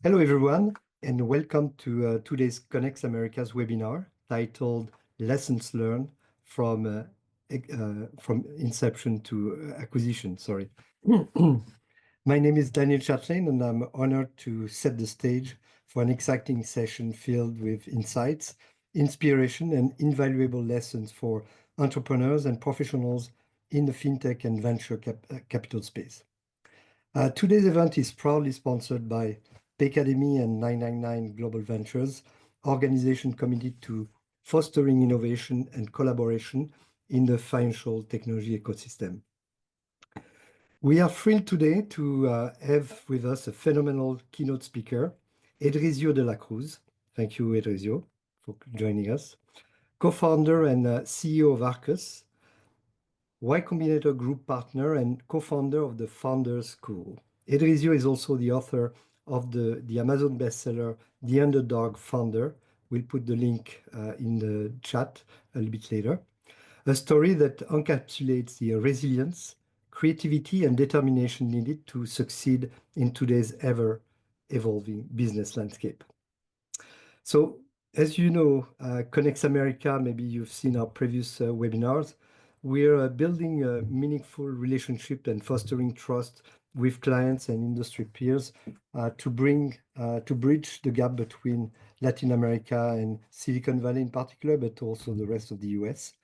Hello, everyone, and welcome to today's Connects Americas webinar titled Lessons Learned from Inception to Acquisition. Sorry. My name is Daniel Chatlin, and I'm honored to set the stage for an exciting session filled with insights, inspiration, and invaluable lessons for entrepreneurs and professionals in the fintech and venture capital space. Today's event is proudly sponsored by Academy and 999 Global Ventures, organization committed to fostering innovation and collaboration in the financial technology ecosystem. We are thrilled today to have with us a phenomenal keynote speaker, Edrizio de la Cruz. Thank you, Edrizio, for joining us. Co-founder and CEO of Arcus, Y Combinator Group partner and co-founder of the Founders School. Edrizio is also the author of the Amazon bestseller, The Underdog Founder. We'll put the link in the chat a little bit later. A story that encapsulates the resilience, creativity, and determination needed to succeed in today's ever-evolving business landscape. So, as you know, Connects America, maybe you've seen our previous webinars, we're building a meaningful relationship and fostering trust with clients and industry peers to bridge the gap between Latin America and Silicon Valley in particular, but also the rest of the US.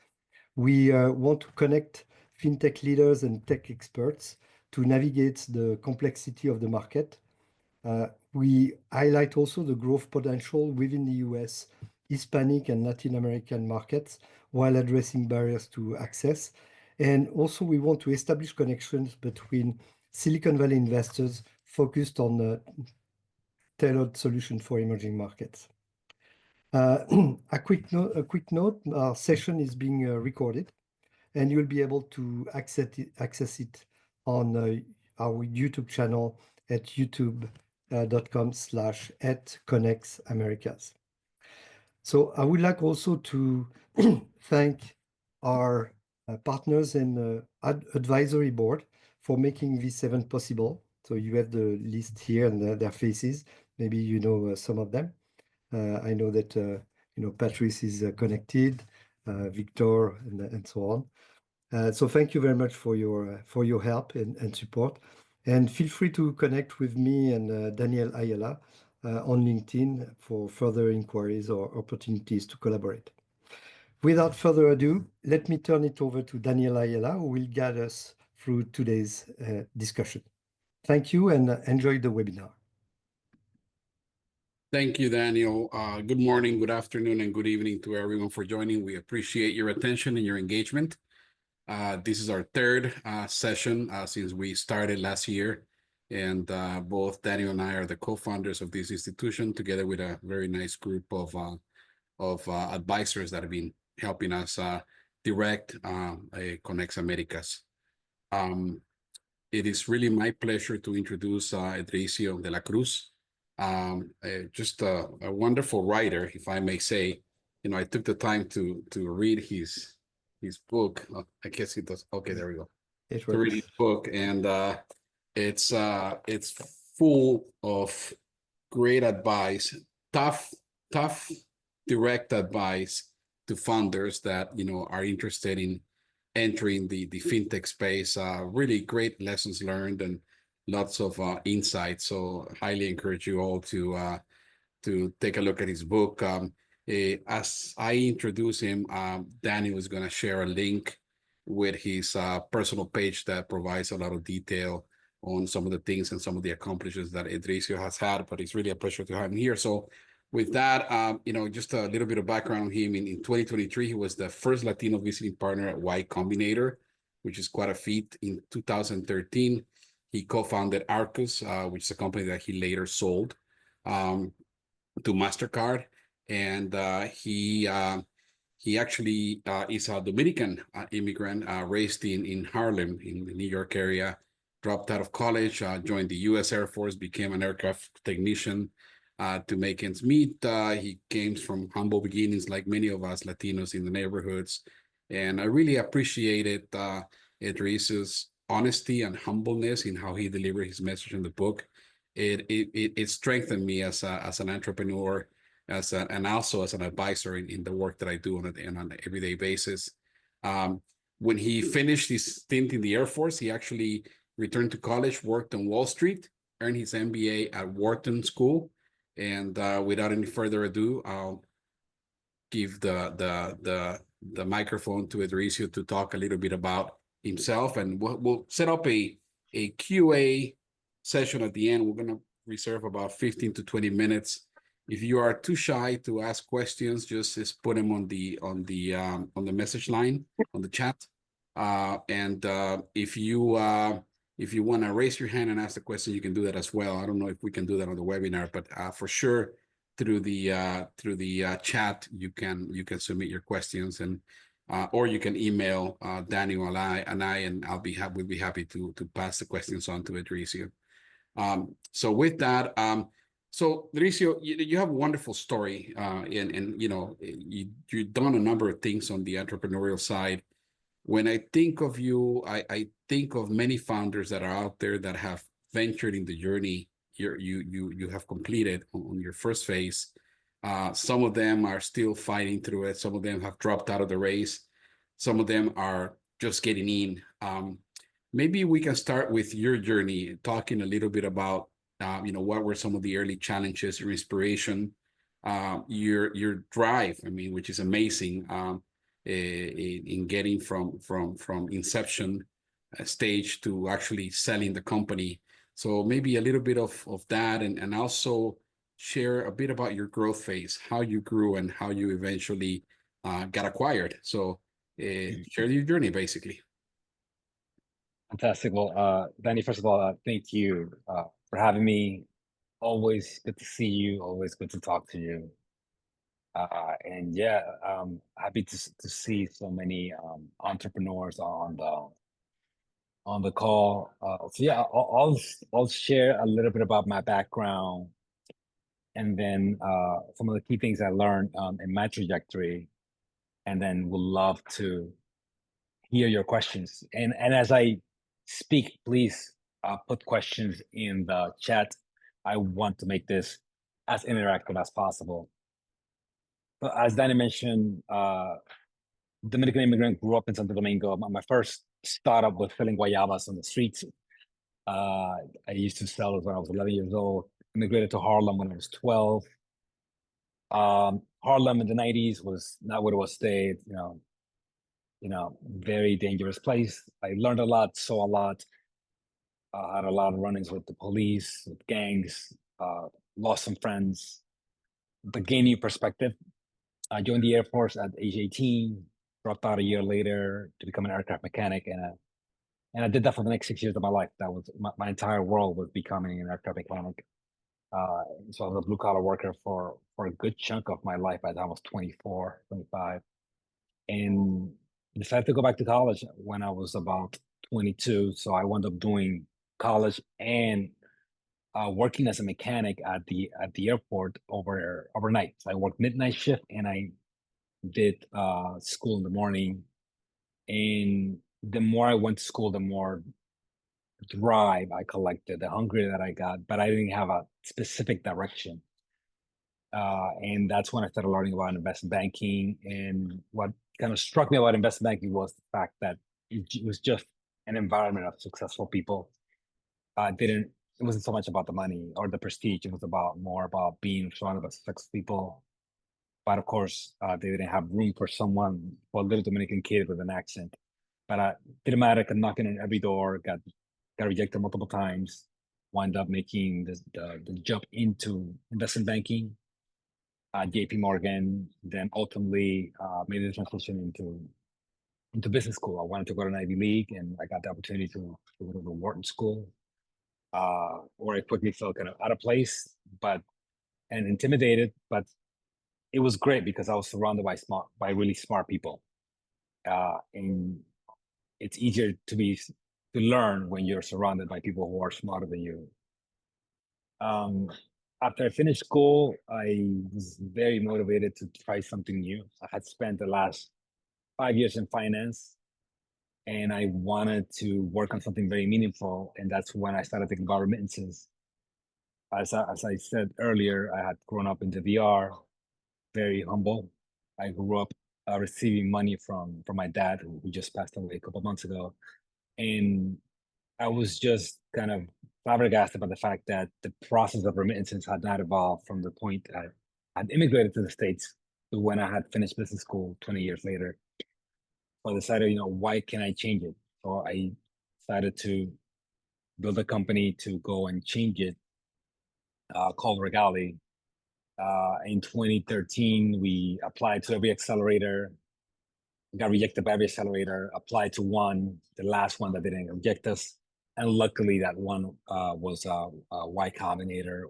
We want to connect fintech leaders and tech experts to navigate the complexity of the market. We highlight also the growth potential within the US, Hispanic and Latin American markets while addressing barriers to access. And also we want to establish connections between Silicon Valley investors focused on a tailored solution for emerging markets. A quick note, our session is being recorded and you'll be able to access it on our YouTube channel at youtube.com/@ConnectsAmericas. So I would like also to thank our partners and advisory board for making this event possible. So you have the list here and their faces. Maybe you know some of them. I know that Patrice is connected, Victor, and so on. So thank you very much for your help and support. And feel free to connect with me and Daniel Ayala on LinkedIn for further inquiries or opportunities to collaborate. Without further ado, let me turn it over to Daniel Ayala, who will guide us through today's discussion. Thank you and enjoy the webinar. Thank you, Daniel. Good morning, good afternoon, and good evening to everyone for joining. We appreciate your attention and your engagement. This is our third session since we started last year. And both Daniel and I are the co-founders of this institution, together with a very nice group of advisors that have been helping us direct Connects Americas. It is really my pleasure to introduce Edrizio de la Cruz. Just a wonderful writer, if I may say. I took the time to read his book. Oh, I guess it does. Okay, there we go. To read his book, and it's full of great advice, tough, direct advice to founders that are interested in entering the fintech space. Really great lessons learned and lots of insights. So highly encourage you all to take a look at his book. As I introduce him, Danny was going to share a link with his personal page that provides a lot of detail on some of the things and some of the accomplishments that Edrizio has had, but it's really a pleasure to have him here. So with that, just a little bit of background on him. In 2023, he was the first Latino visiting partner at Y Combinator, which is quite a feat. In 2013, he co-founded Arcus, which is a company that he later sold to MasterCard. And he actually is a Dominican immigrant raised in Harlem, in the New York area, dropped out of college, joined the U.S. Air Force, became an aircraft technician to make ends meet. He came from humble beginnings, like many of us Latinos in the neighborhoods. And I really appreciated Edrizio's honesty and humbleness in how he delivered his message in the book. it strengthened me as an entrepreneur, and also as an advisor in the work that I do on an everyday basis. When he finished his stint in the Air Force, he actually returned to college, worked on Wall Street, earned his MBA at Wharton School, and without any further ado, I'll give the microphone to Edricio to talk a little bit about himself, and we'll set up a QA session at the end. We're gonna reserve about 15 to 20 minutes. If you are too shy to ask questions, just put them on the message line on the chat. And if you want to raise your hand and ask the question, you can do that as well. I don't know if we can do that on the webinar, but for sure through the chat you can submit your questions, and or you can email Daniel and I, and we'll be happy to pass the questions on to Edricio. So with that, so Mauricio, you have a wonderful story, and you've done a number of things on the entrepreneurial side. When I think of you, I think of many founders that are out there that have ventured in the journey you have completed on your first phase. Some of them are still fighting through it. Some of them have dropped out of the race. Some of them are just getting in. Maybe we can start with your journey, talking a little bit about what were some of the early challenges, your inspiration, your drive. I mean, which is amazing, in getting from inception stage to actually selling the company. So maybe a little bit of that, and also share a bit about your growth phase, how you grew and how you eventually got acquired. So share your journey, basically. Fantastic. Well, Danny, first of all, thank you for having me. Always good to see you. Always good to talk to you. And yeah, happy to see so many entrepreneurs on the call. So yeah, I'll share a little bit about my background, and then some of the key things I learned in my trajectory, and then would love to hear your questions. And as I speak, please put questions in the chat. I want to make this as interactive as possible. But as Danny mentioned, Dominican immigrant, grew up in Santo Domingo. My first startup was selling guayabas on the streets. I used to sell it when I was 11 years old. Immigrated to Harlem when I was 12. Harlem in the 90s was not what it was today. Very dangerous place. I learned a lot, saw a lot. Had a lot of run-ins with the police, with gangs. Lost some friends, but gained new perspective. I joined the Air Force at age 18. Dropped out a year later to become an aircraft mechanic, and I did that for the next 6 years of my life. That was my entire world was becoming an aircraft mechanic. So I was a blue collar worker for a good chunk of my life by the time I was 24, 25, and decided to go back to college when I was about 22. So I wound up doing college and working as a mechanic at the airport overnight. So I worked midnight shift, and I did school in the morning. And the more I went to school, the more drive I collected, the hungrier that I got, but I didn't have a specific direction. And that's when I started learning about investment banking. And what kind of struck me about investment banking was the fact that it was just an environment of successful people. It wasn't so much about the money or the prestige. It was more about being surrounded by successful people. But of course, they didn't have room for a little Dominican kid with an accent. But didn't matter. Kept knocking on every door. Got rejected multiple times. Wound up making the jump into investment banking, JP Morgan. Then ultimately made the transition into business school. I wanted to go to an Ivy League, and I got the opportunity to go to the Wharton School, where I quickly felt kind of out of place, and intimidated. But it was great because I was surrounded by really smart people, and it's easier to learn when you're surrounded by people who are smarter than you. After I finished school, I was very motivated to try something new. I had spent the last 5 years in finance, and I wanted to work on something very meaningful. And that's when I started thinking about remittances. as I said earlier, I had grown up in the VR, very humble. I grew up receiving money from my dad, who just passed away a couple of months ago, and I was just kind of flabbergasted by the fact that the process of remittances had not evolved from the point I had immigrated to the States to when I had finished business school 20 years later. So I decided, why can I change it? So I decided to build a company to go and change it, called Regali. In 2013, we applied to every accelerator, got rejected by every accelerator, applied to one, the last one that didn't reject us. And luckily that one was Y Combinator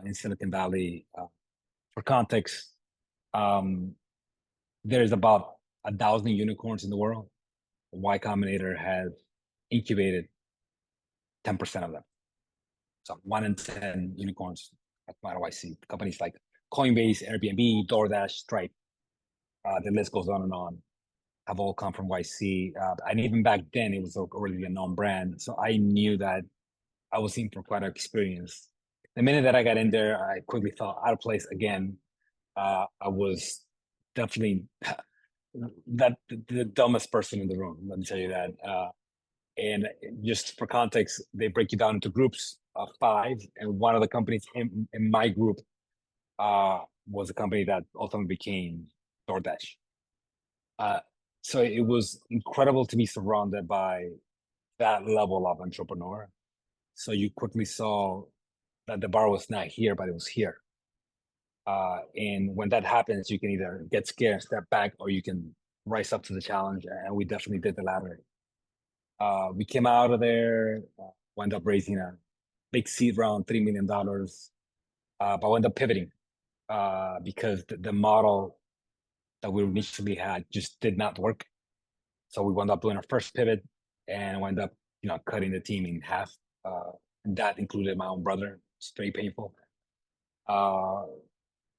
in Silicon Valley. For context, there's about 1,000 unicorns in the world. Y Combinator has incubated 10% of them. So 1 in 10 unicorns at YC. Companies like Coinbase, Airbnb, DoorDash, Stripe, the list goes on and on, have all come from YC. And even back then, it was already a known brand. So I knew that I was in for quite an experience. The minute that I got in there, I quickly felt out of place again. I was definitely the dumbest person in the room, let me tell you that. And just for context, they break you down into groups of 5, and one of the companies in my group was a company that ultimately became DoorDash. So it was incredible to be surrounded by that level of entrepreneur. So you quickly saw that the bar was not here, but it was here. And when that happens, you can either get scared and step back, or you can rise up to the challenge. And we definitely did the latter. We came out of there, wound up raising a big seed round, $3 million, but wound up pivoting because the model that we initially had just did not work. So we wound up doing our first pivot and wound up, cutting the team in half. And that included my own brother. It's very painful.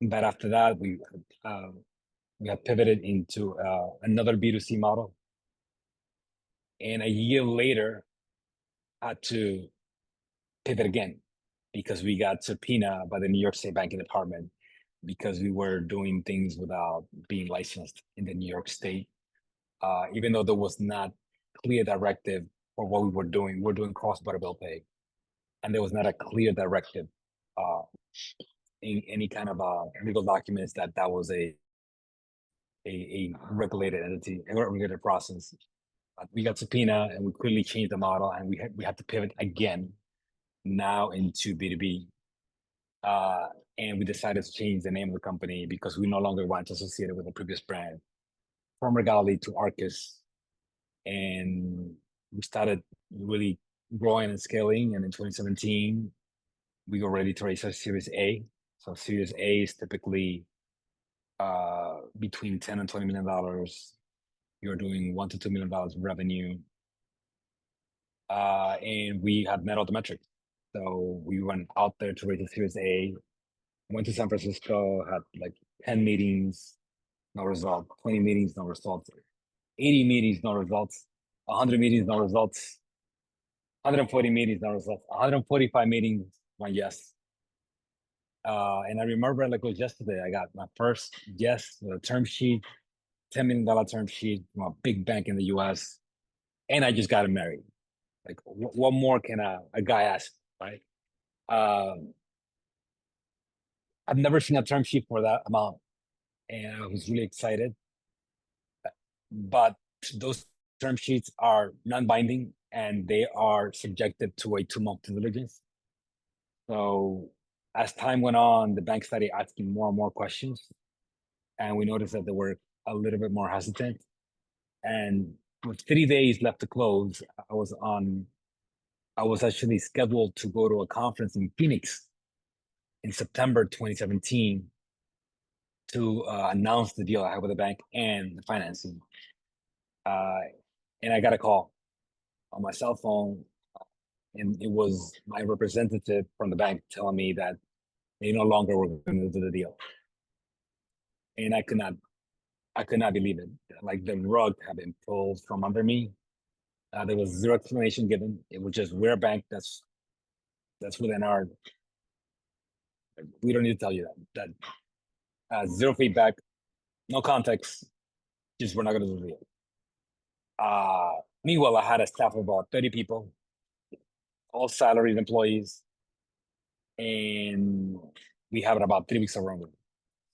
But after that, we had pivoted into another B2C model. And a year later, had to pivot again because we got subpoenaed by the New York State Banking Department because we were doing things without being licensed in the New York State. Even though there was not clear directive for what we were doing. We're doing cross-border bill pay, and there was not a clear directive in any kind of legal documents that was a regulated entity, a regulated process. We got subpoena, and we quickly changed the model, and we had to pivot again now into B2B. And we decided to change the name of the company because we no longer want to associate it with the previous brand, from Regali to Arcus. And we started really growing and scaling. And in 2017, we were ready to raise our Series A. So Series A is typically between $10 and $20 million. You're doing $1 to $2 million of revenue. And we had met all the metrics. So we went out there to raise a Series A, went to San Francisco, had like 10 meetings, no result, 20 meetings, no results, 80 meetings, no results, 100 meetings, no results, 140 meetings, no results, 145 meetings, one yes. And I remember like it was yesterday, I got my first yes, with a term sheet, $10 million term sheet from a big bank in the US. And I just got married. Like, what more can a guy ask, right? I've never seen a term sheet for that amount, and I was really excited. But those term sheets are non-binding, and they are subjected to a 2-month due diligence. So as time went on, the bank started asking more and more questions, and we noticed that they were a little bit more hesitant. And with 3 days left to close, I was actually scheduled to go to a conference in Phoenix in September 2017 to announce the deal I had with the bank and the financing. And I got a call on my cell phone, and it was my representative from the bank telling me that they no longer were going to do the deal. And I could not believe it. Like the rug had been pulled from under me. There was zero explanation given. It was just, we're a bank that's within our We don't need to tell you that. Zero feedback, no context, just we're not going to do the deal. Meanwhile, I had a staff of about 30 people, all salaried employees, and we have about 3 weeks of runway.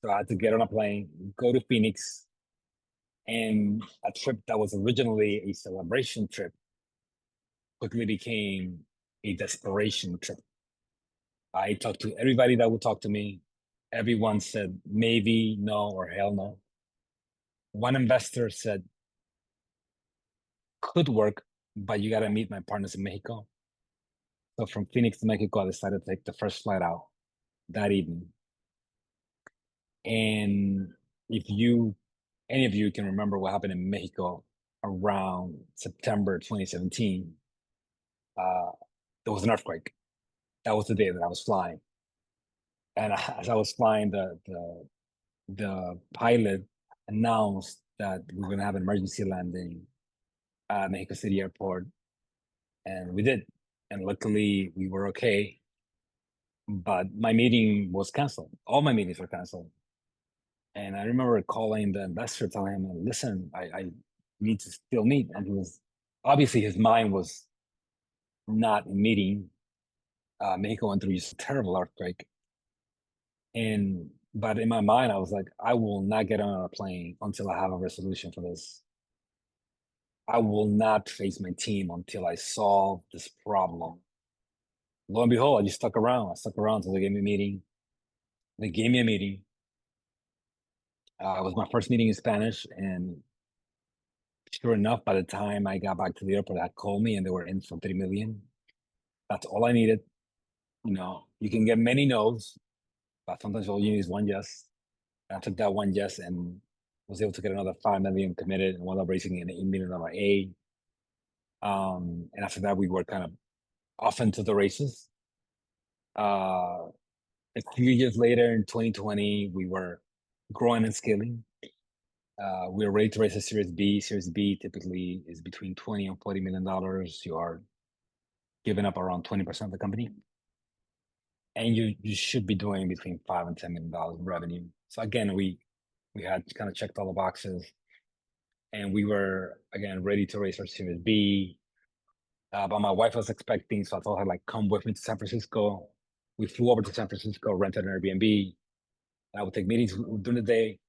So I had to get on a plane, go to Phoenix, and a trip that was originally a celebration trip quickly became a desperation trip. I talked to everybody that would talk to me. Everyone said maybe, no, or hell no. One investor said, could work, but you got to meet my partners in Mexico. So from Phoenix to Mexico, I decided to take the first flight out that evening. And if any of you can remember what happened in Mexico around September 2017, there was an earthquake. That was the day that I was flying. And as I was flying, the pilot announced that we were going to have an emergency landing at Mexico City Airport. And we did. And luckily, we were okay. But my meeting was canceled. All my meetings were canceled. And I remember calling the investor, telling him, listen, I need to still meet. And he was, obviously his mind was not in meeting. Mexico went through just a terrible earthquake. But in my mind, I was like, I will not get on a plane until I have a resolution for this. I will not face my team until I solve this problem. Lo and behold, I just stuck around. I stuck around until they gave me a meeting. They gave me a meeting. It was my first meeting in Spanish, and sure enough, by the time I got back to the airport, they had called me and they were in for 3 million. That's all I needed. You can get many no's, but sometimes all you need is one yes. And I took that one yes and was able to get another 5 million committed and wound up raising an $8 million A. And after that, we were kind of off into the races. A few years later, in 2020, we were growing and scaling. We were ready to raise a Series B. Series B typically is between $20 and $40 million. You are giving up around 20% of the company. And you should be doing between $5 and $10 million in revenue. So again, we had kind of checked all the boxes, and we were again ready to raise our Series B. But my wife was expecting, so I told her, like, come with me to San Francisco. We flew over to San Francisco, rented an Airbnb. I would take meetings during the day,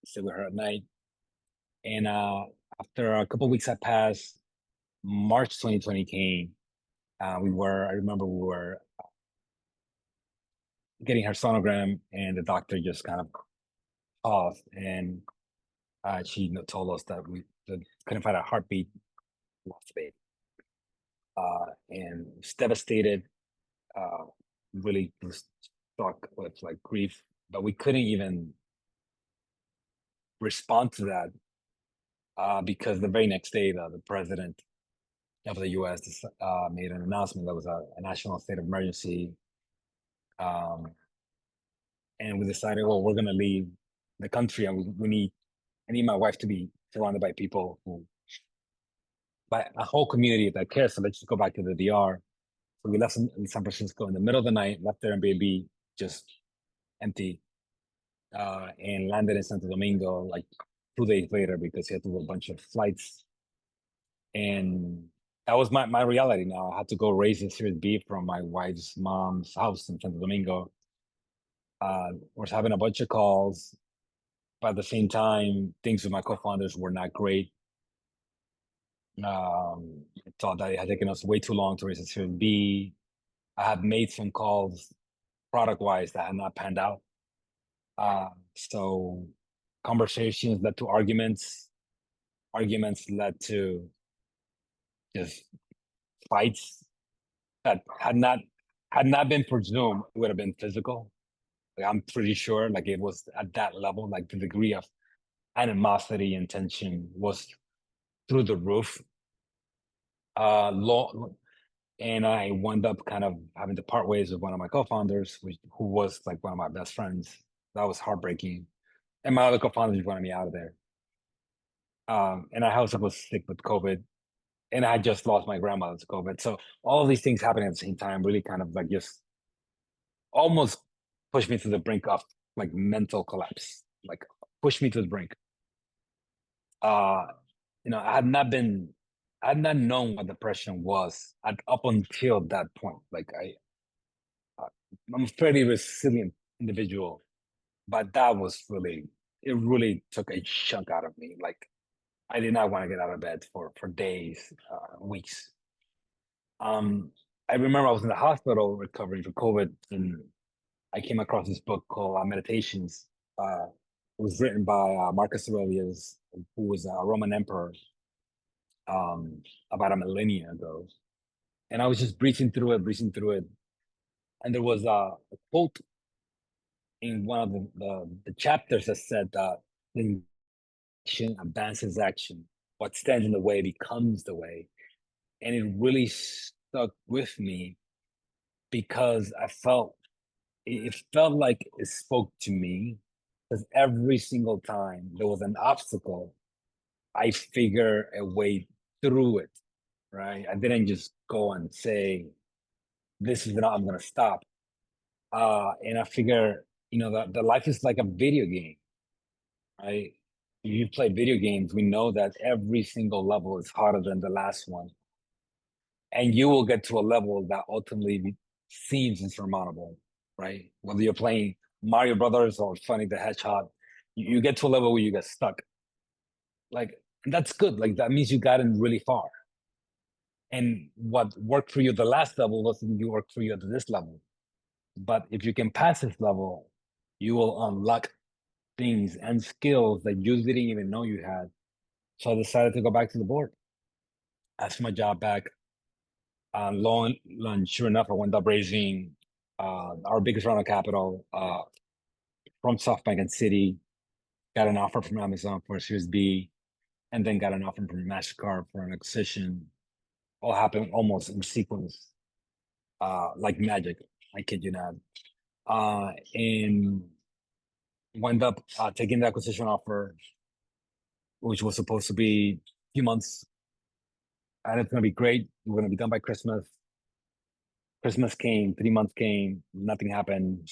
stay with her at night. And after a couple of weeks had passed, March 2020 came. I remember we were getting her sonogram, and the doctor just kind of paused, and she told us that we couldn't find a heartbeat, lost the baby. And was devastated, really was struck with like grief, but we couldn't even respond to that because the very next day, the president of the U.S. made an announcement that was a national state of emergency. And we decided, well, we're going to leave the country, and I need my wife to be surrounded by people by a whole community that cares. So let's just go back to the DR. So we left in San Francisco in the middle of the night, left their Airbnb just empty, and landed in Santo Domingo like 2 days later because he had to do a bunch of flights. And that was my reality now. I had to go raise a Series B from my wife's mom's house in Santo Domingo. Was having a bunch of calls, but at the same time, things with my co-founders were not great. I thought that it had taken us way too long to raise a Series B. I had made some calls product-wise that had not panned out. So conversations led to arguments. Arguments led to just fights that had not been for Zoom, it would have been physical. Like, I'm pretty sure, like, it was at that level, like the degree of animosity and tension was through the roof. And I wound up kind of having to part ways with one of my co-founders, who was like one of my best friends. That was heartbreaking. And my other co-founder just wanted me out of there. And I also was sick with COVID, and I had just lost my grandmother to COVID. So all of these things happening at the same time really kind of like just almost pushed me to the brink of like mental collapse, like pushed me to the brink. You know, I had not known what depression was up until that point. Like I'm a fairly resilient individual, but that was it really took a chunk out of me. Like I did not want to get out of bed for days, weeks. I remember I was in the hospital recovering from COVID, and I came across this book called Meditations. It was written by Marcus Aurelius, who was a Roman emperor about a millennia ago. And I was just breezing through it. And there was a quote in one of the chapters that said that the action advances action. What stands in the way becomes the way. And it really stuck with me because it felt like it spoke to me, because every single time there was an obstacle, I figure a way through it, right? I didn't just go and say, this is not, I'm going to stop. And I figure, you know, that the life is like a video game, right? If you play video games, we know that every single level is harder than the last one. And you will get to a level that ultimately seems insurmountable, right? Whether you're playing Mario Brothers or Sonic the Hedgehog, you get to a level where you get stuck. Like, and that's good. Like, that means you gotten really far. And what worked for you at the last level doesn't work for you at this level. But if you can pass this level, you will unlock things and skills that you didn't even know you had. So I decided to go back to the board, ask my job back. Lo and sure enough, I wound up raising our biggest round of capital from SoftBank and Citi, got an offer from Amazon for a Series B, and then got an offer from MasterCard for an acquisition. All happened almost in sequence, like magic. I kid you not. And wound up taking the acquisition offer, which was supposed to be a few months. And it's going to be great. We're going to be done by Christmas. Christmas came, 3 months came, nothing happened.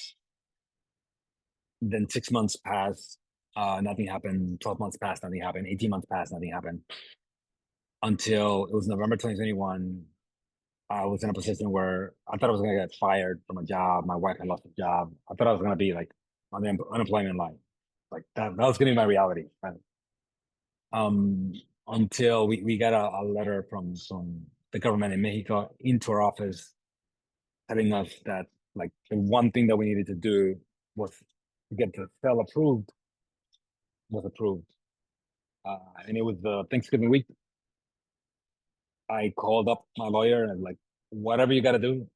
Then 6 months passed, nothing happened. 12 months passed, nothing happened. 18 months passed, nothing happened. Until it was November 2021. I was in a position where I thought I was going to get fired from a job. My wife had lost a job. I thought I was going to be like on the unemployment line. Like that was going to be my reality. Right? Until we got a letter from the government in Mexico into our office telling us that like the one thing that we needed to do was to get the sale approved was approved. And it was the Thanksgiving week. I called up my lawyer and like, whatever you got to do,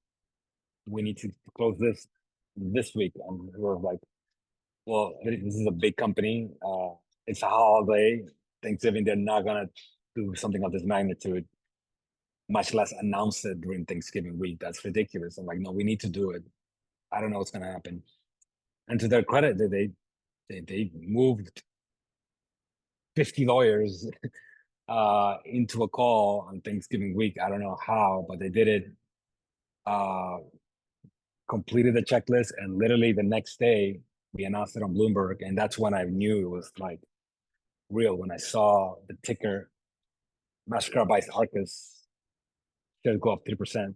we need to close this week. And we were like, well, this is a big company. It's a holiday. Thanksgiving, they're not going to do something of this magnitude, much less announce it during Thanksgiving week. That's ridiculous. I'm like, no, we need to do it. I don't know what's going to happen. And to their credit, they moved 50 lawyers into a call on Thanksgiving week. I don't know how, but they did it. Completed the checklist, and literally the next day we announced it on Bloomberg, and that's when I knew it was like real. When I saw the ticker, MasterCard buys Arcus, shares go up 3%.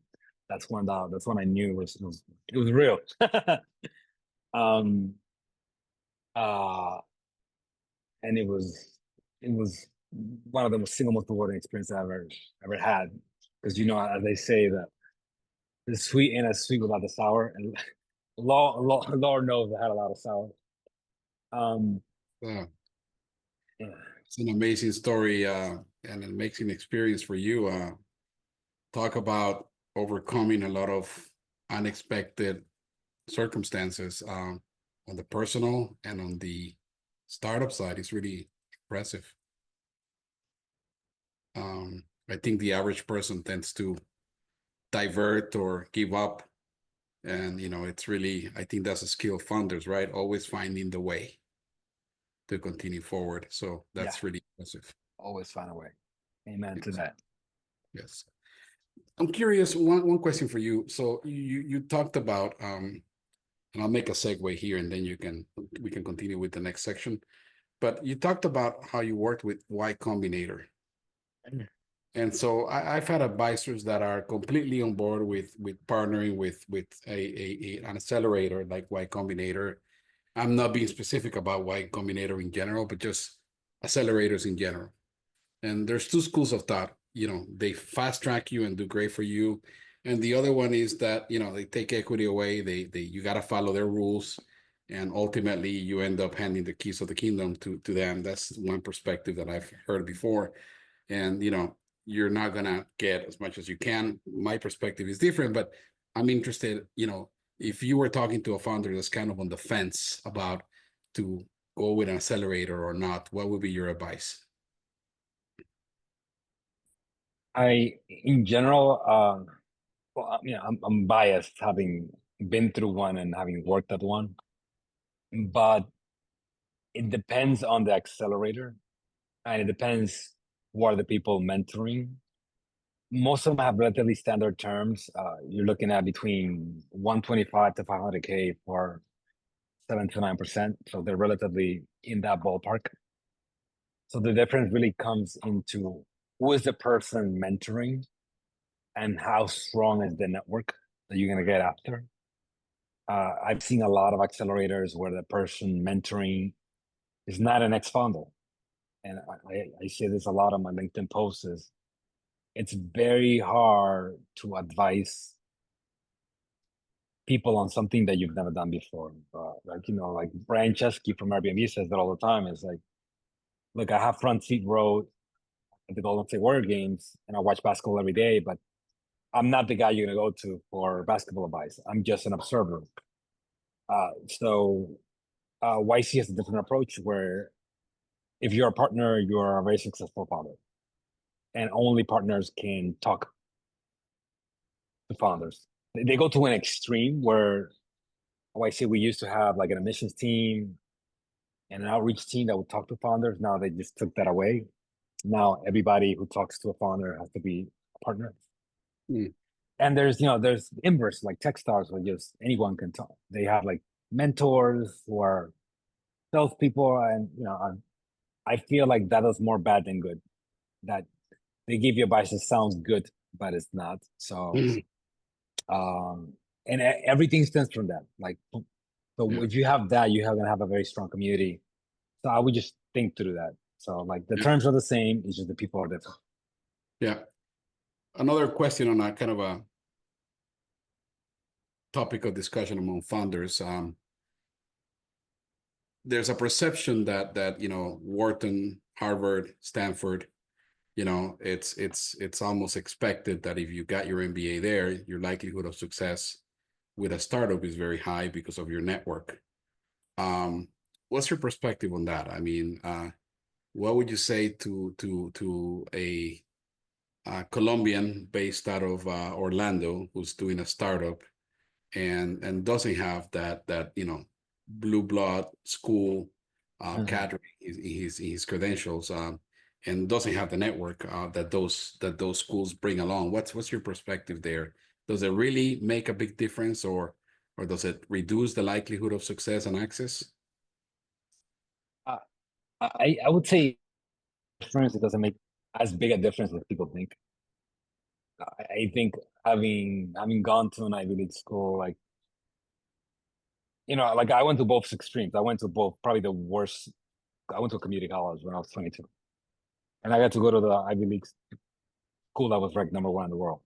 That's when I knew it was real. And it was one of the single most rewarding experiences I've ever had, because you know, as they say, that the sweet ain't as sweet without the sour, and Lord knows I had a lot of sour. Yeah. Yeah. It's an amazing story and an amazing experience for you. Talk about overcoming a lot of unexpected circumstances on the personal and on the startup side. Is really impressive. I think the average person tends to divert or give up, and you know, it's really, I think that's a skill of founders, right? Always finding the way to continue forward. So that's really impressive. Always find a way. Amen to Yes. that. Yes. I'm curious, one question for you. So you talked about and I'll make a segue here, and then we can continue with the next section. But you talked about how you worked with Y Combinator. And so I've had advisors that are completely on board with partnering with an accelerator like Y Combinator. I'm not being specific about Y Combinator in general, but just accelerators in general. And there's two schools of thought. They fast track you and do great for you. And the other one is that, they take equity away. You got to follow their rules. And ultimately you end up handing the keys of the kingdom to them. That's one perspective that I've heard before. And, you're not going to get as much as you can. My perspective is different, but I'm interested, if you were talking to a founder that's kind of on the fence about to go with an accelerator or not, what would be your advice? In general, well, I'm biased having been through one and having worked at one, but it depends on the accelerator, and it depends what are the people mentoring. Most of them have relatively standard terms. You're looking at between 125 to 500K for 7 to 9%. So they're relatively in that ballpark. So the difference really comes into who is the person mentoring and how strong is the network that you're going to get after. I've seen a lot of accelerators where the person mentoring is not an ex-founder. And I say this a lot on my LinkedIn posts is it's very hard to advise people on something that you've never done before. Like Brian Chesky from Airbnb says that all the time. Is like, look, I have front seat row at the Golden State Warrior games, and I watch basketball every day, but I'm not the guy you're gonna go to for basketball advice. I'm just an observer. So YC has a different approach where if you're a partner, you're a very successful founder, and only partners can talk to founders. They go to an extreme where YC we used to have like an admissions team and an outreach team that would talk to founders. Now they just took that away. Now everybody who talks to a founder has to be a partner. Mm. And there's inverse like Techstars where just anyone can talk. They have like mentors who are salespeople, and I feel like that is more bad than good. That they give you advice that sounds good, but it's not. So, and everything stems from that. Like, so Yeah. if you have that, you're gonna have a very strong community. So I would just think through that. So like the Yeah. terms are the same, it's just the people are different. Yeah. Another question on that kind of a topic of discussion among founders. There's a perception that Wharton, Harvard, Stanford, it's almost expected that if you got your MBA there, your likelihood of success with a startup is very high because of your network. What's your perspective on that? I mean, what would you say to a Colombian based out of Orlando who's doing a startup and doesn't have that blue blood school cadre his credentials, and doesn't have the network that those schools bring along? What's your perspective there? Does it really make a big difference, or does it reduce the likelihood of success and access? I would say difference. It doesn't make as big a difference as people think. I think having gone to an Ivy League school, like like I went to both extremes. I went to both, probably the worst. I went to a community college when I was 22, and I got to go to the Ivy League school that was ranked #1 in the world.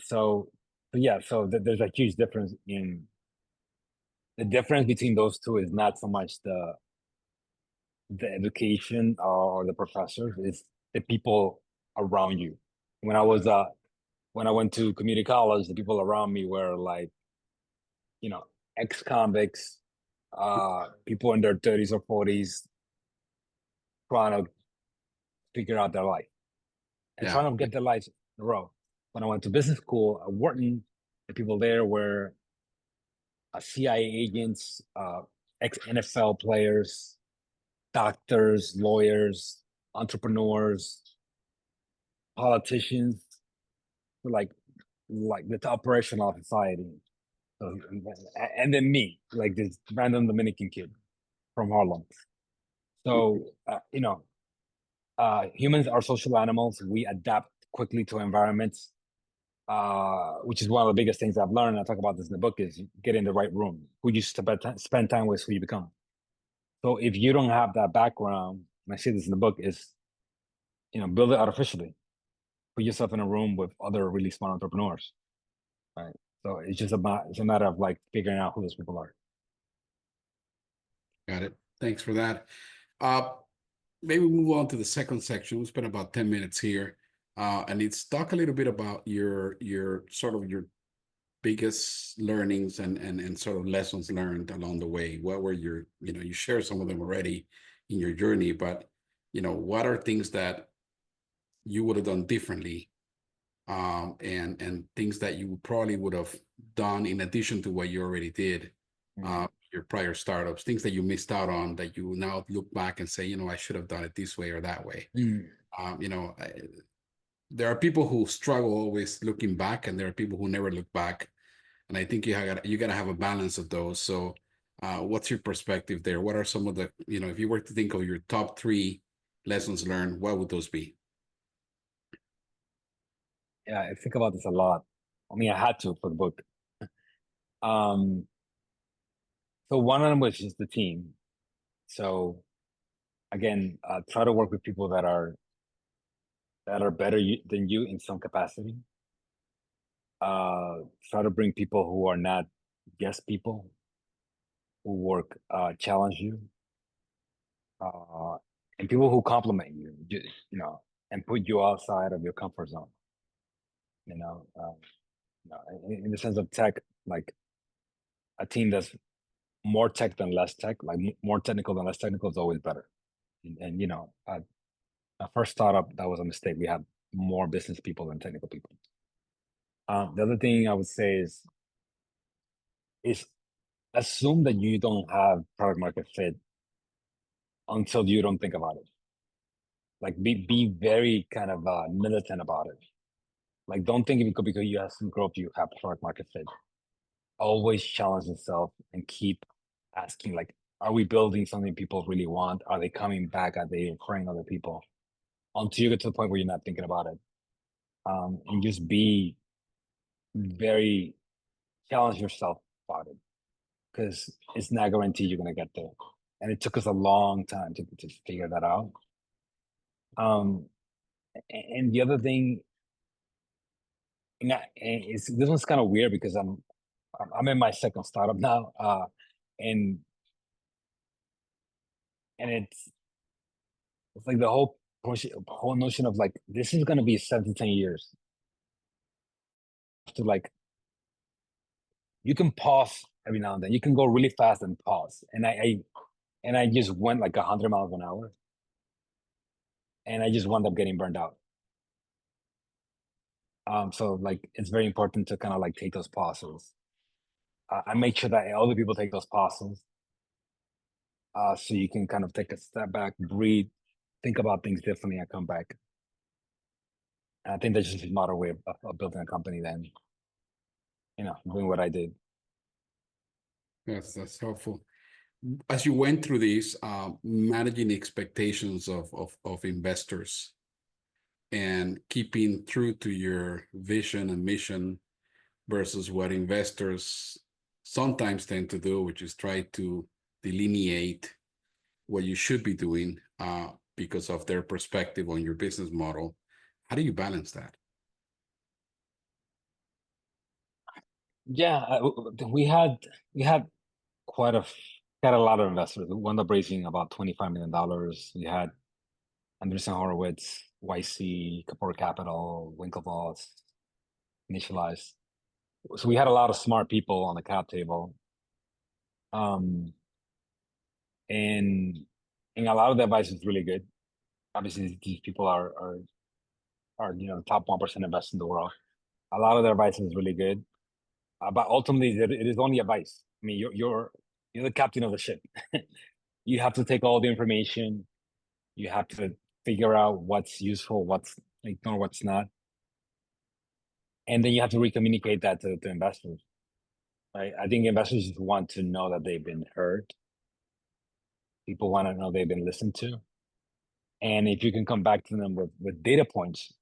So there's a huge difference in the difference between those two is not so much the education or the professors, it's the people around you. When I went to community college, the people around me were like, ex-convicts, people in their 30s or 40s trying to figure out their life and Yeah. trying to get their lives in a row. When I went to business school at Wharton, the people there were CIA agents, ex-NFL players, doctors, lawyers, entrepreneurs, politicians, like the operational society. So, and then me, like this random Dominican kid from Harlem. So, humans are social animals. We adapt quickly to environments, which is one of the biggest things I've learned. I talk about this in the book: is get in the right room. Who you spend time with, who you become. So if you don't have that background, and I say this in the book, is build it artificially. Put yourself in a room with other really smart entrepreneurs, right? So it's a matter of like figuring out who those people are. Got it. Thanks for that. Maybe move on to the second section. We spent about 10 minutes here. And it's talk a little bit about your sort of your biggest learnings and sort of lessons learned along the way. What were your, you shared some of them already in your journey, but what are things that you would have done differently, and things that you probably would have done in addition to what you already did, your prior startups, things that you missed out on that you now look back and say, I should have done it this way or that way. There are people who struggle always looking back, and there are people who never look back. And I think you gotta have a balance of those. So, what's your perspective there? What are some of the, if you were to think of your top 3 lessons learned, what would those be? Yeah, I think about this a lot. I mean, I had to for the book. So one of them was just the team. So again, try to work with people that are better than you in some capacity. Try to bring people who are not guest people, who work challenge you, and people who compliment you, and put you outside of your comfort zone. In the sense of tech, like a team that's more tech than less tech, like more technical than less technical is always better. And my first startup, that was a mistake. We had more business people than technical people. The other thing I would say is assume that you don't have product market fit until you don't think about it. Like be very kind of militant about it. Like don't think because you have some growth, you have product market fit. Always challenge yourself and keep asking, like, are we building something people really want? Are they coming back? Are they referring other people? Until you get to the point where you're not thinking about it. And just be very challenge yourself about it, because it's not guaranteed you're gonna get there. And it took us a long time to figure that out. And the other thing, this one's kind of weird because I'm in my second startup now, and it's like the whole notion of like this is gonna be 7 to 10 years. To like, you can pause every now and then. You can go really fast and pause. And I just went like 100 miles an hour, and I just wound up getting burned out. So like it's very important to kind of like take those pauses. I make sure that other people take those pauses, so you can kind of take a step back, breathe, think about things differently, and come back. And I think that's just a smarter way of building a company than doing what I did. Yes, that's helpful. As you went through these, managing the expectations of investors and keeping true to your vision and mission versus what investors sometimes tend to do, which is try to delineate what you should be doing, because of their perspective on your business model. How do you balance that? Yeah, we had quite a lot of investors. We wound up raising about $25 million. We had Andreessen Horowitz, YC, Kapor Capital, Winklevoss, Initialized. So we had a lot of smart people on the cap table. And a lot of the advice is really good. Obviously, these people are the top 1% investors in the world. A lot of their advice is really good, but ultimately it is only advice. I mean, you're the captain of the ship. You have to take all the information. You have to figure out what's useful, what's ignore, what's not, and then you have to recommunicate that to investors. I think investors just want to know that they've been heard. People want to know they've been listened to. And if you can come back to them with data points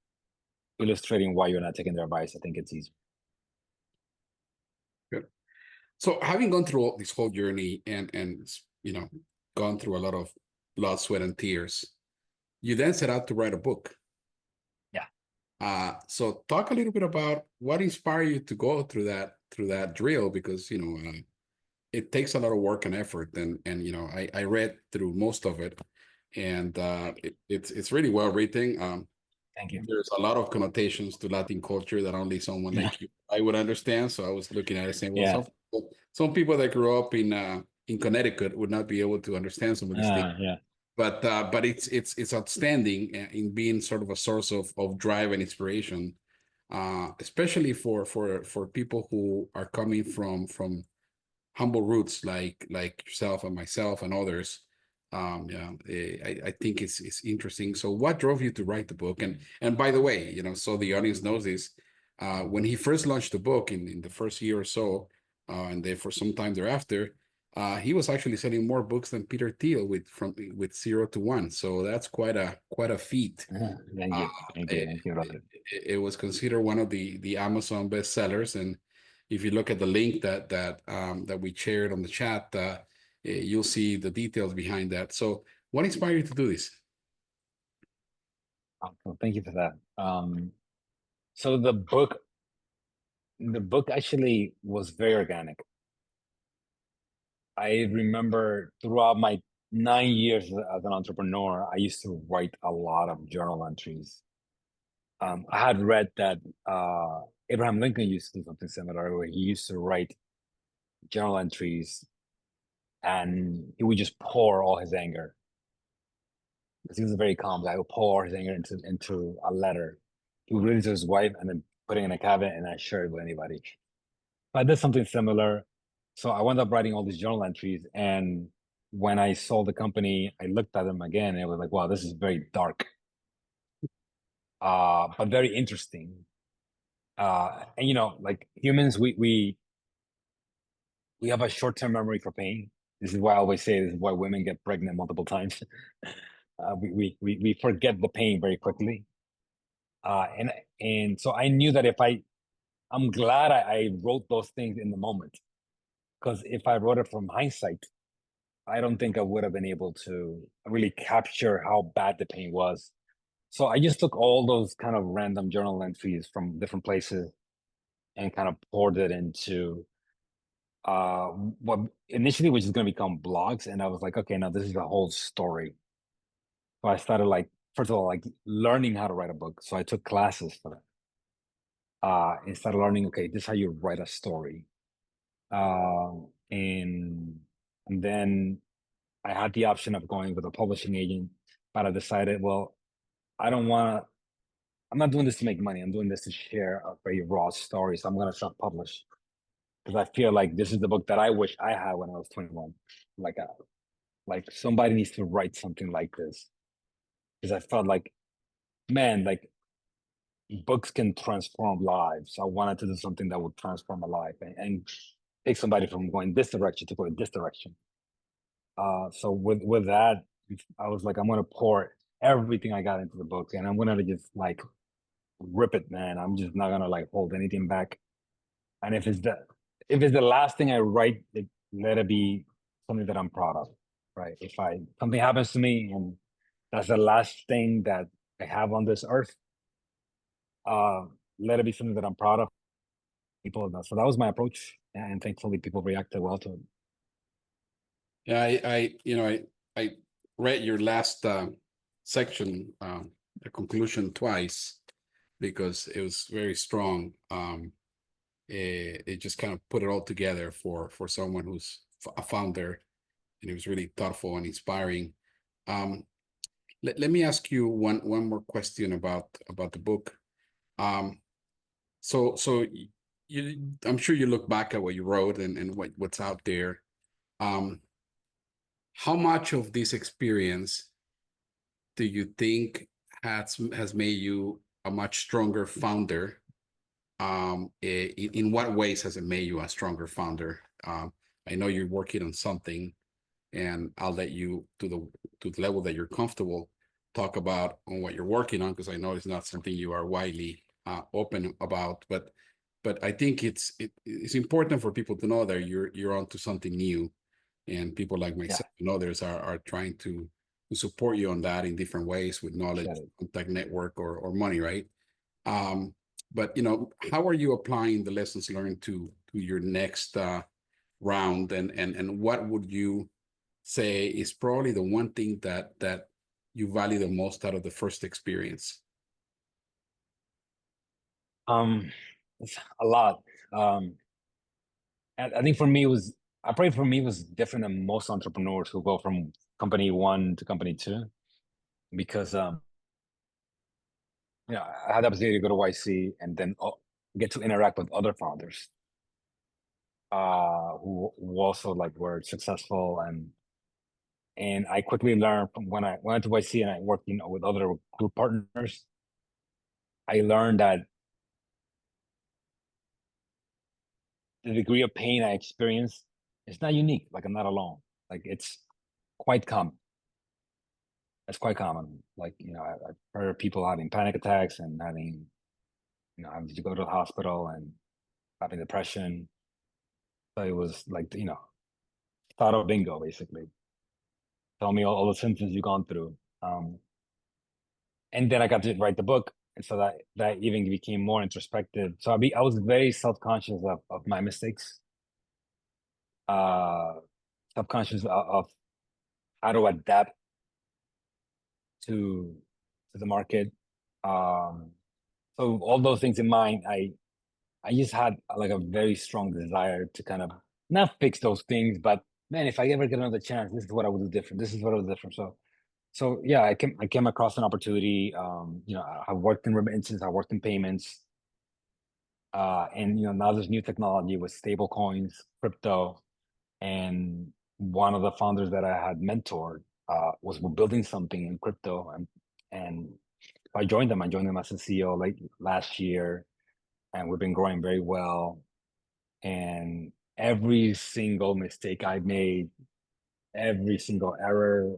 illustrating why you're not taking their advice, I think it's easy. Good. So having gone through this whole journey and gone through a lot of blood, sweat, and tears, you then set out to write a book. Yeah. So talk a little bit about what inspired you to go through that drill, because it takes a lot of work and effort, and I read through most of it, and it's really well written. Thank you. There's a lot of connotations to Latin culture that only someone like you I would understand. So I was looking at it saying, well, some people that grew up in Connecticut would not be able to understand some of these things. Yeah. But it's outstanding in being sort of a source of drive and inspiration, especially for people who are coming from humble roots like yourself and myself and others. I think it's interesting. So what drove you to write the book? And by the way, so the audience knows this, when he first launched the book in the first year or so, and then for some time thereafter, he was actually selling more books than Peter Thiel with 0 to 1. So that's quite a feat. Thank you. Thank you, brother. It was considered one of the Amazon bestsellers, and if you look at the link that we shared on the chat, you'll see the details behind that. So what inspired you to do this? Well, thank you for that. So the book actually was very organic. I remember throughout my 9 years as an entrepreneur, I used to write a lot of journal entries. I had read that Abraham Lincoln used to do something similar, where he used to write journal entries and he would just pour all his anger. Because he was a very calm guy. He would pour his anger into a letter. He would read it to his wife and then put it in a cabinet and not share it with anybody. I did something similar. So I wound up writing all these journal entries. And when I sold the company, I looked at them again and it was like, wow, this is very dark, but very interesting. And like humans, we have a short-term memory for pain. This is why I always say this is why women get pregnant multiple times. We forget the pain very quickly. And so I knew that I'm glad I wrote those things in the moment, because if I wrote it from hindsight, I don't think I would have been able to really capture how bad the pain was. So I just took all those kind of random journal entries from different places and kind of poured it into what initially was just going to become blogs. And I was like, okay, now this is a whole story. So I started first of all, learning how to write a book. So I took classes for that. And started learning, okay, this is how you write a story. And then I had the option of going with a publishing agent, but I decided, well, I'm not doing this to make money. I'm doing this to share a very raw story. So I'm going to self-publish, because I feel like this is the book that I wish I had when I was 21. Like somebody needs to write something like this, because I felt like, man, like books can transform lives. I wanted to do something that would transform a life and take somebody from going this direction to going this direction. So with that, I was like, I'm gonna pour everything I got into the book, and I'm gonna just rip it, man. I'm just not gonna hold anything back. And if it's the last thing I write, let it be something that I'm proud of, right? If something happens to me and that's the last thing that I have on this earth, let it be something that I'm proud of. So that was my approach, and thankfully people reacted well to it. Yeah, I read your last section, the conclusion, twice, because it was very strong. It just kind of put it all together for someone who's a founder, and it was really thoughtful and inspiring. Let me ask you one more question about the book. So I'm sure you look back at what you wrote and what's out there. How much of this experience do you think has made you a much stronger founder in what ways has it made you a stronger founder? I know you're working on something, and I'll let you to the level that you're comfortable talk about on what you're working on, because I know it's not something you are widely open about, but I think it's important for people to know that you're onto something new, and people like myself and others are trying to support you on that in different ways with knowledge, contact network, or money, right? But how are you applying the lessons learned to your next round, and what would you say is probably the one thing that you value the most out of the first experience? It's a lot. And I think for me it was different than most entrepreneurs who go from company one to company two, because I had the opportunity to go to YC and then get to interact with other founders who also like were successful, and I quickly learned from when I went to YC and I worked with other group partners. I learned that the degree of pain I experienced is not unique. Like, I'm not alone. Like, it's quite common. It's quite common. Like, I've heard people having panic attacks and having to go to the hospital and having depression. So it was like, thought of bingo, basically. Tell me all the symptoms you've gone through. And then I got to write the book. And so that even became more introspective. So I was very self-conscious of my mistakes, subconscious of how to adapt to the market. So all those things in mind, I just had like a very strong desire to kind of not fix those things, but man, if I ever get another chance, this is what I would do different. This is what I would do different. So yeah, I came across an opportunity. I worked in remittances, I worked in payments, and now there's new technology with stable coins, crypto, and one of the founders that I had mentored was building something in crypto, and I joined them. I joined them as a CEO late last year, and we've been growing very well. And every single mistake I made, every single error,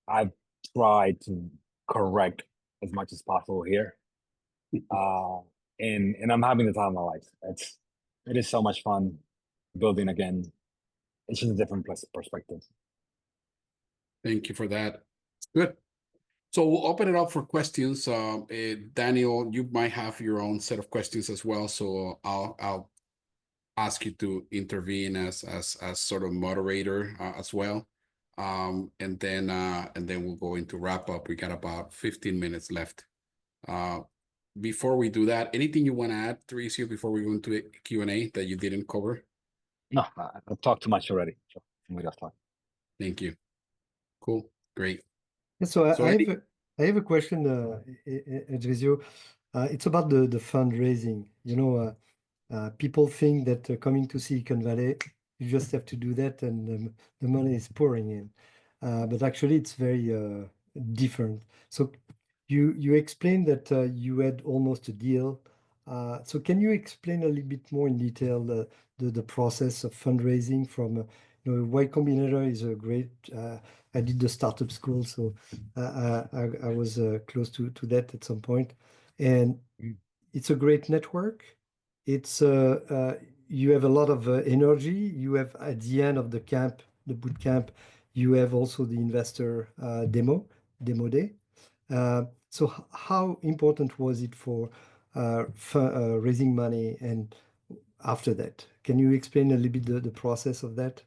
I've tried to correct as much as possible here. And I'm having the time of my life. It is so much fun building again. It's just a different perspective. Thank you for that. Good. So we'll open it up for questions. Daniel, you might have your own set of questions as well. So I'll ask you to intervene as sort of moderator as well. And then we'll go into wrap up. We got about 15 minutes left. Before we do that, anything you want to add, Teresa, before we go into the Q&A that you didn't cover? No, I've talked too much already. So we got time. Thank you. Cool. Great. Yeah, so I have a question, Edrizio. It's about the fundraising. People think that coming to Silicon Valley, you just have to do that and the money is pouring in. But actually, it's very different. So you explained that you had almost a deal. So can you explain a little bit more in detail the process of fundraising from, Y Combinator is a great, I did the startup school, so I was close to that at some point. And it's a great network. It's you have a lot of energy. You have at the end of the camp, the boot camp, you have also the investor demo day. So how important was it for raising money and after that? Can you explain a little bit the process of that?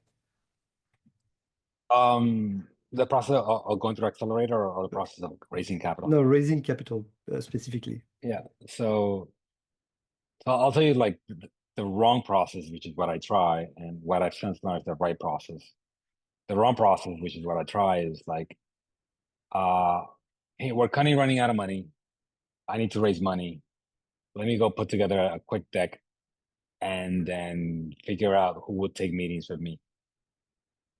The process of going through accelerator, or the process of raising capital? No, raising capital specifically. Yeah. So I'll tell you, like, the wrong process, which is what I try, and what I've since learned is the right process. The wrong process, which is what I try, is like, hey, we're kind of running out of money. I need to raise money. Let me go put together a quick deck and then figure out who would take meetings with me.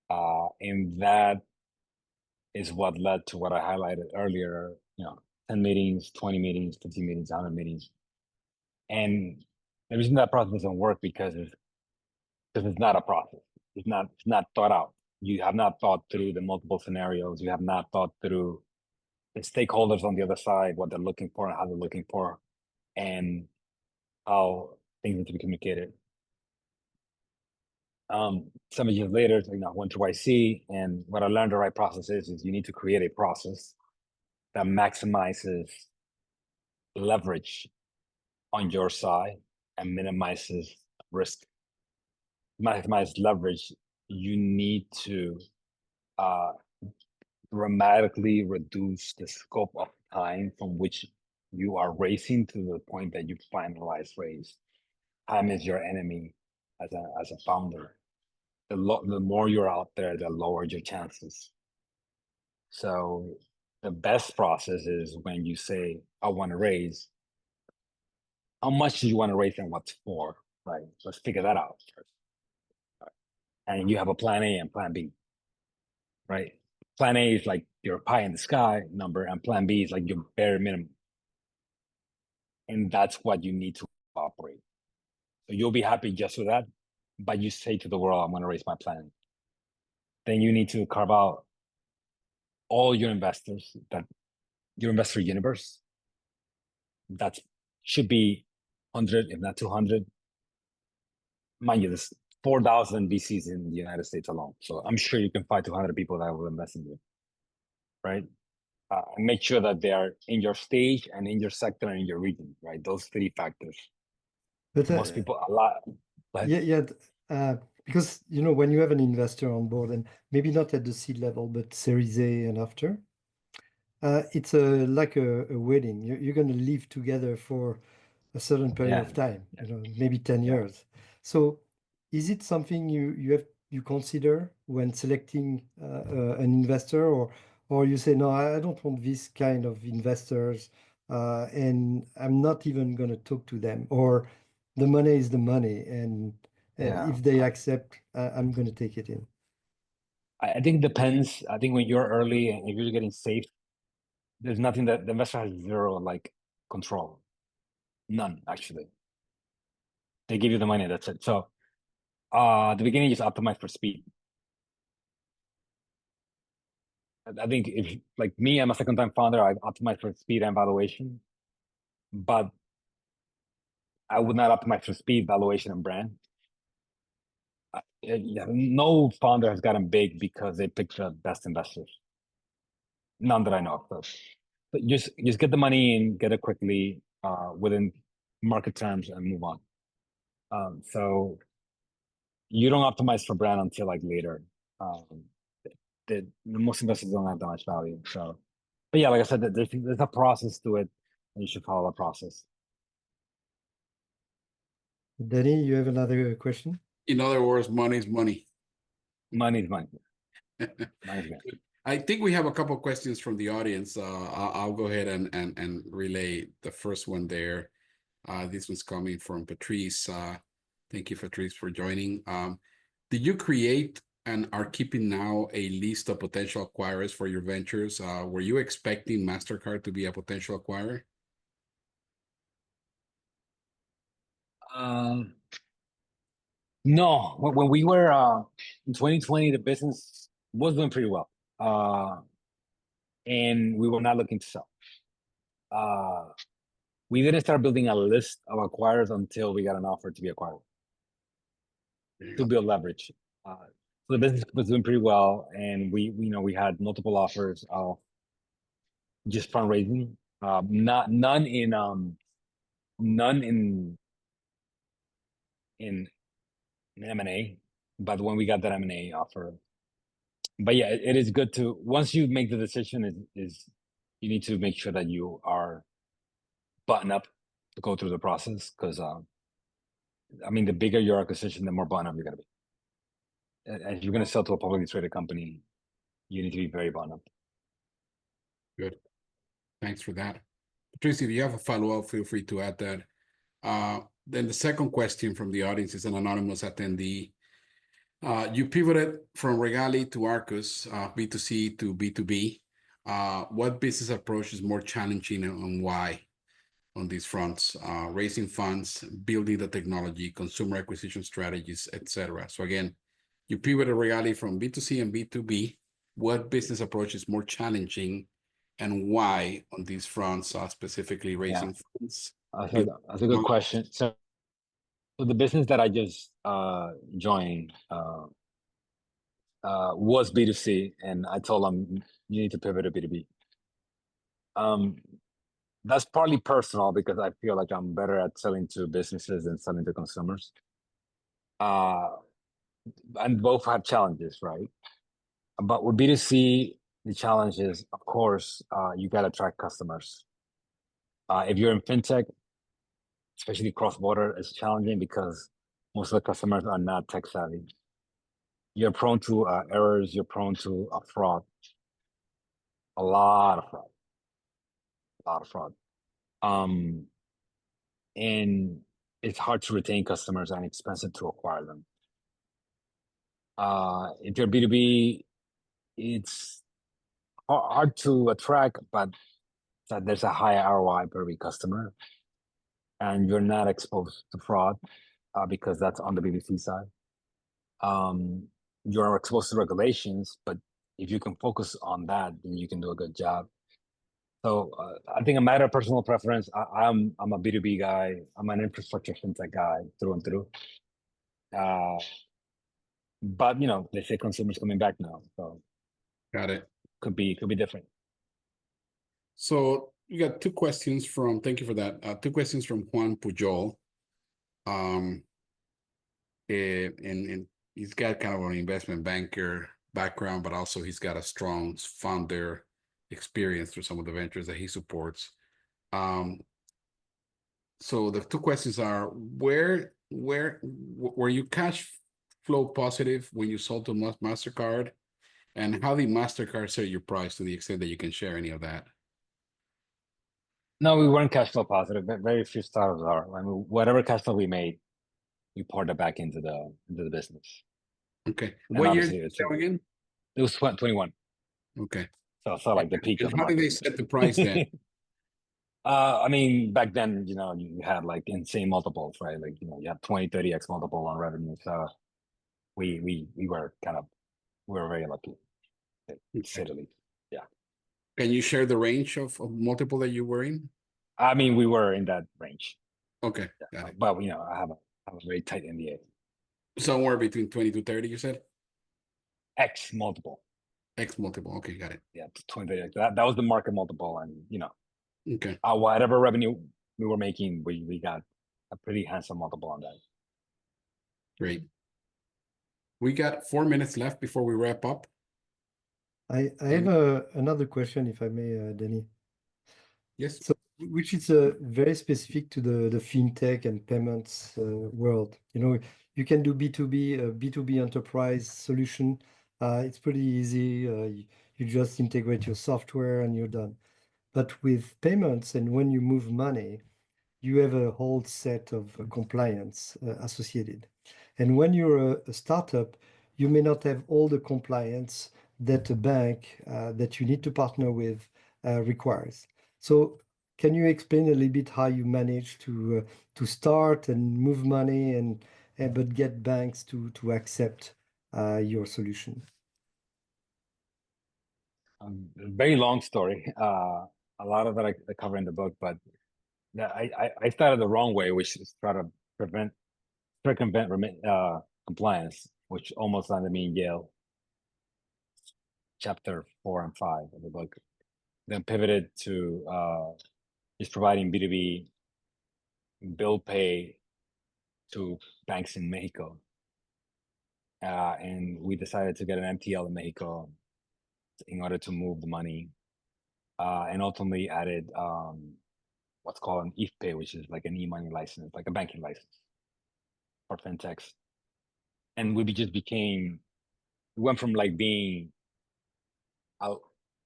And that is what led to what I highlighted earlier, 10 meetings, 20 meetings, 50 meetings, 100 meetings. And the reason that process doesn't work because it's not a process. It's not thought out. You have not thought through the multiple scenarios. You have not thought through the stakeholders on the other side, what they're looking for and how they're looking for, and how things need to be communicated. Some years later, I went to YC, and what I learned the right process is you need to create a process that maximizes leverage on your side and minimizes risk. Maximize leverage, you need to dramatically reduce the scope of time from which you are racing to the point that you finalize race. Time is your enemy as a founder. The more you're out there, the lower your chances. So the best process is when you say, I want to raise, how much do you want to raise and what's for, right? Let's figure that out first. And you have a plan A and plan B, right? Plan A is like your pie in the sky number, and plan B is like your bare minimum. And that's what you need to operate. So you'll be happy just with that, but you say to the world, I'm going to raise my plan. Then you need to carve out all your investors, that your investor universe, that should be 100, if not 200. Mind you, there's 4,000 VCs in the United States alone. So I'm sure you can find 200 people that will invest in you, right? And make sure that they are in your stage and in your sector and in your region, right? Those three factors. But Most people, a lot. Because when you have an investor on board, and maybe not at the seed level, but Series A and after, it's like a wedding. You're going to live together for a certain period of time, maybe 10 years. So is it something you consider when selecting an investor, or you say, no, I don't want this kind of investors, and I'm not even going to talk to them, or the money is the money, and if they accept, I'm going to take it in. I think it depends. I think when you're early and if you're getting safe, there's nothing that the investor has zero control. None, actually. They give you the money, that's it. So the beginning, just optimize for speed. I think if, like me, I'm a second-time founder, I optimize for speed and valuation, but I would not optimize for speed, valuation, and brand. No founder has gotten big because they picked the best investors. None that I know of. But just get the money in, get it quickly within market terms, and move on. So you don't optimize for brand until later. The most investors don't have that much value. So, but yeah, like I said, there's a process to it, and you should follow the process. Danny, you have another question? In other words, money is money. Money is money. Money is money. I think we have a couple of questions from the audience. I'll go ahead and relay the first one there. This one's coming from Patrice. Thank you, Patrice, for joining. Did you create and are keeping now a list of potential acquirers for your ventures? Were you expecting MasterCard to be a potential acquirer? No, when we were in 2020, the business was doing pretty well, and we were not looking to sell. We didn't start building a list of acquirers until we got an offer to be acquired to build leverage. So the business was doing pretty well, and we had multiple offers of just fundraising, none in M&A, but when we got that M&A offer. But yeah, it is good to, once you make the decision, is you need to make sure that you are buttoned up to go through the process, because the bigger your acquisition, the more buttoned up you're gonna be. And if you're gonna sell to a publicly traded company, you need to be very buttoned up. Good. Thanks for that. Patrice, if you have a follow-up, feel free to add that. Then the second question from the audience is an anonymous attendee. You pivoted from Regali to Arcus, B2C to B2B. What business approach is more challenging and why? on these fronts, raising funds, building the technology, consumer acquisition strategies, etc. So again, you pivoted reality from B2C and B2B. What business approach is more challenging and why on these fronts, specifically raising funds? That's a good question. So the business that I just joined was B2C, and I told them you need to pivot to B2B. That's partly personal because I feel like I'm better at selling to businesses than selling to consumers. And both have challenges, right? But with B2C, the challenge is, of course, you got to attract customers. If you're in fintech, especially cross-border, it's challenging because most of the customers are not tech savvy. You're prone to errors. You're prone to fraud. A lot of fraud. And it's hard to retain customers and expensive to acquire them. If you're B2B, it's hard to attract, but there's a high ROI per every customer, and you're not exposed to fraud because that's on the B2C side. You're exposed to regulations, but if you can focus on that, then you can do a good job. So I think a matter of personal preference. I'm a B2B guy. I'm an infrastructure fintech guy through and through. But they say consumers coming back now, so Got it. Could be different. So you got two questions from. Thank you for that. Two questions from Juan Pujol. And he's got kind of an investment banker background, but also he's got a strong founder experience through some of the ventures that he supports. So the two questions are: where were you cash flow positive when you sold to MasterCard, and how did MasterCard set your price, to the extent that you can share any of that? No, we weren't cash flow positive. Very few startups are. I mean, whatever cash flow we made, we poured it back into the business. Okay. And What year obviously did you sell again? It was 21. Okay. So like the peak of And the how did market. they set the price then? I mean, back then, you had like insane multiples, right? Like, you have 20, 30x multiple on revenue. So we were very lucky, to say the least. Yeah. Can you share the range of multiple that you were in? I mean, we were in that range. Okay, got it. But I have a very tight NDA. Somewhere between 20 to 30, you said? X multiple. X multiple. Okay, got it. Yeah, 20, 30. That was the market multiple, and Okay. whatever revenue we were making, we got a pretty handsome multiple on that. Great. We got 4 minutes left before we wrap up. I have another question, if I may, Danny. Yes. So, which is very specific to the fintech and payments world. You can do B2B enterprise solution. It's pretty easy. You just integrate your software and you're done. But with payments and when you move money, you have a whole set of compliance associated. And when you're a startup, you may not have all the compliance that a bank that you need to partner with requires. So can you explain a little bit how you manage to start and move money but get banks to accept your solution? Very long story. A lot of that I cover in the book, but I started the wrong way, which is try to circumvent compliance, which almost landed me in Yale. Chapter 4 and 5 of the book. Then pivoted to just providing B2B bill pay to banks in Mexico. And we decided to get an MTL in Mexico in order to move the money, and ultimately added what's called an IFPE, which is like an e-money license, like a banking license for fintechs. And we went from like being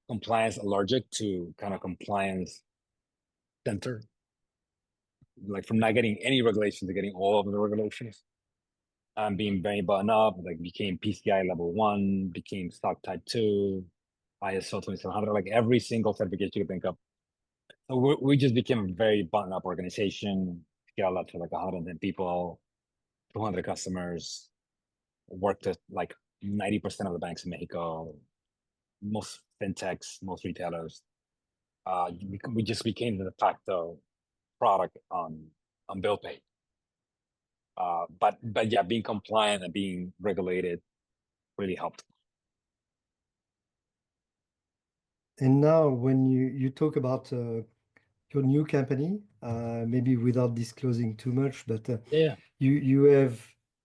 compliance allergic to kind of compliance center, like from not getting any regulations to getting all of the regulations. Being very buttoned up, like became PCI level 1, became SOC type 2, ISO 2700, like every single certification you can think of. So we just became a very button-up organization, scaled up to like 110 people, 200 customers, worked at like 90% of the banks in Mexico, most fintechs, most retailers. We just became the de facto product on bill pay. But yeah, being compliant and being regulated really helped. And now when you talk about your new company, maybe without disclosing too much, but Yeah. you have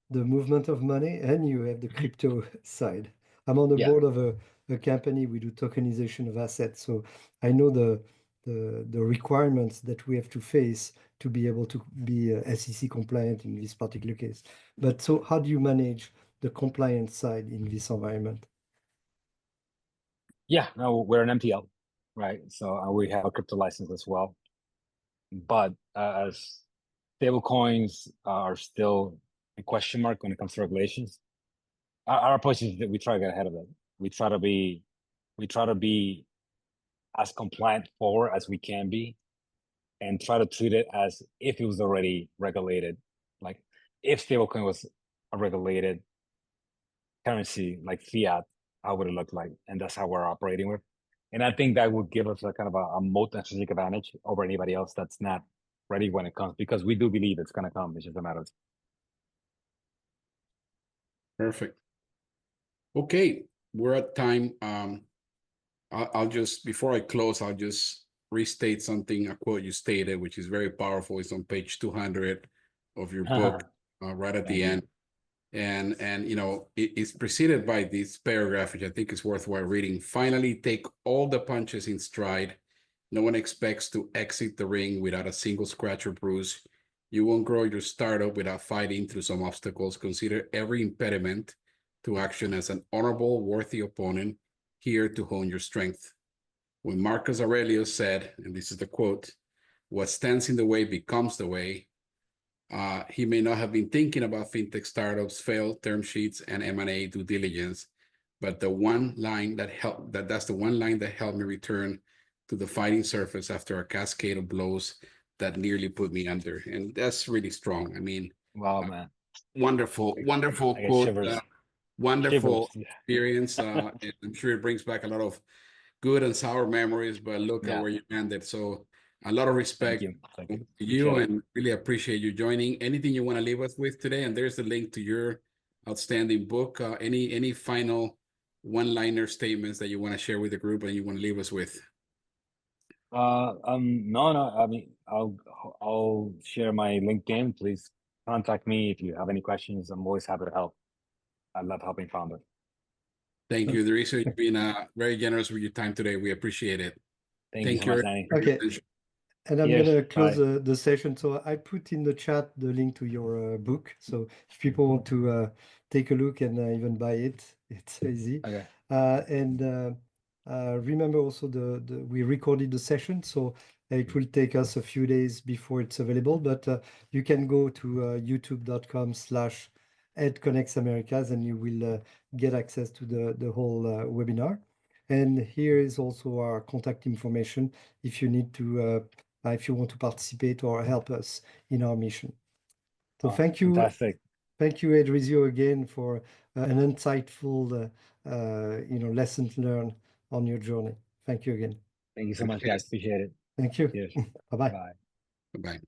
the movement of money and you have the crypto side. I'm on the Yeah. board of a company. We do tokenization of assets, so I know the requirements that we have to face to be able to be SEC compliant in this particular case. But so how do you manage the compliance side in this environment? Yeah, no, we're an MTL, right? So we have a crypto license as well. But as stable coins are still a question mark when it comes to regulations, our approach is that we try to get ahead of it. We try to be as compliant forward as we can be, and try to treat it as if it was already regulated. Like if stablecoin was a regulated currency like fiat, how would it look like? And that's how we're operating with. And I think that would give us a kind of a moat and strategic advantage over anybody else that's not ready when it comes, because we do believe it's going to come. It's just a matter of. Perfect. Okay, we're at time. I'll just, before I close, I'll just restate something, a quote you stated, which is very powerful. It's on page 200 of your book, right at the end. And you know, it's preceded by this paragraph, which I think is worthwhile reading. Finally, take all the punches in stride. No one expects to exit the ring without a single scratch or bruise. You won't grow your startup without fighting through some obstacles. Consider every impediment to action as an honorable, worthy opponent here to hone your strength. When Marcus Aurelius said, and this is the quote, "What stands in the way becomes the way," he may not have been thinking about fintech startups, failed term sheets, and M&A due diligence, but that's the one line that helped me return to the fighting surface after a cascade of blows that nearly put me under. And that's really strong. I mean, Wow, man. Wonderful I get quote, shivers. wonderful Shivers. experience. And I'm sure it brings back a lot of good and sour memories, but look at Yeah. where you landed. So a lot of respect Thank you. to Appreciate you, it. and really appreciate you joining. Anything you want to leave us with today? And there's the link to your outstanding book. Any final one-liner statements that you want to share with the group and you want to leave us with? No. I mean, I'll share my LinkedIn. Please contact me if you have any questions. I'm always happy to help. I love helping founders. Thank you, Deriso. You've been very generous with your time today. We appreciate it. Thank you so much, Danny. Okay. And I'm Cheers. going to close Bye. the session. So I put in the chat the link to your book. So if people want to take a look and even buy it, it's easy. Okay. And remember also we recorded the session, so it will take us a few days before it's available. But you can go to youtube.com/EdConnectsAmericas and you will get access to the whole webinar. And here is also our contact information if you need to. If you want to participate or help us in our mission. So thank you. Fantastic. Thank you, Edrizio, again for an insightful lessons learned on your journey. Thank you again. Thank you so much, guys. Appreciate it. Thank you. Cheers. Bye-bye. Bye. Bye-bye.